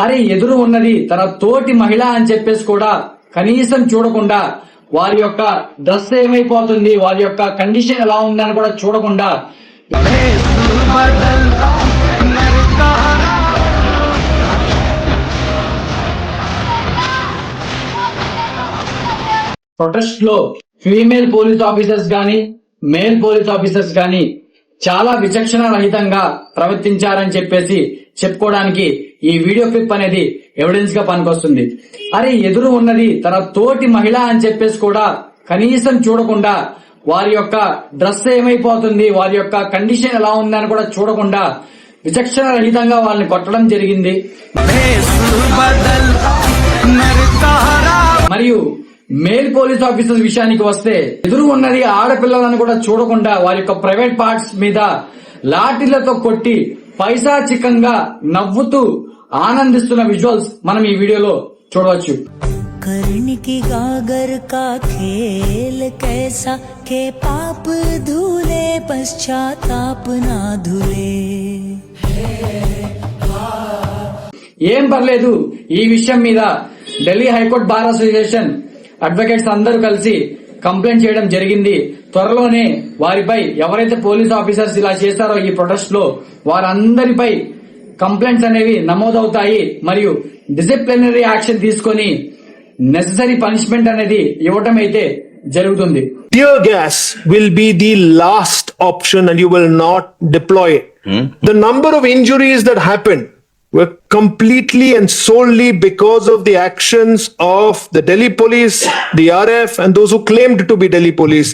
అరే ఎదురు ఉన్నది తన తోటి మహిళ అని చెప్పేసి కూడా కనీసం చూడకుండా వారి యొక్క డ్రెస్ ఏమైపోతుంది, వారి యొక్క కండిషన్ ఎలా ఉందని కూడా చూడకుండా ప్రొటెస్ట్ లో ఫీమేల్ పోలీస్ ఆఫీసర్స్ గాని మేల్ పోలీస్ ఆఫీసర్స్ గాని చాలా విచక్షణ రహితంగా ప్రవర్తించారని చెప్పేసి చెప్పుకోవడానికి ఈ వీడియో క్లిప్ అనేది ఎవిడెన్స్ గా పనికొస్తుంది. అరే ఎదురు ఉన్నది తన తోటి మహిళ అని చెప్పేసి కూడా కనీసం చూడకుండా వారి యొక్క డ్రెస్ ఏమైపోతుంది, వారి యొక్క కండిషన్ ఎలా ఉందని కూడా చూడకుండా విచక్షణ రహితంగా వాళ్ళని కొట్టడం జరిగింది. మరియు మేల్ పోలీస్ ఆఫీసర్స్ విషయానికి వస్తే ఎదురు ఉన్నది ఆడపిల్లలను కూడా చూడకుండా వారి యొక్క ప్రైవేట్ పార్ట్స్ మీద లాఠీలతో కొట్టి పైశాచికంగా నవ్వుతూ ఆనందిస్తున్న విజువల్స్ మనం ఈ వీడియోలో చూడవచ్చు. कर्ण की गागर का खेल कैसा के पाप धुले पश्चाताप ना धुले. ఏం పర్లేదు, ఈ విషయం మీద Delhi high court bar association advocates అందరూ కలిసి కంప్లైంట్ చేయడం జరిగింది. త్వరలోనే వారిపై ఎవరైతే పోలీస్ ఆఫీసర్స్ ఇలా చేస్తారో ఈ ప్రొటెస్ట్ లో వారందరిపై కంప్లైంట్స్ అనేవి నమోదవుతాయి మరియు డిసిప్లినరీ యాక్షన్ తీసుకొని నెసెసరీ పనిష్మెంట్ అనేది ఇవ్వటం అయితే జరుగుతుంది. Tear gas will be the last option and you will not deploy it. The number of injuries that happened were completely and solely because of the actions of the Delhi police, the RF and those who claimed to be Delhi police.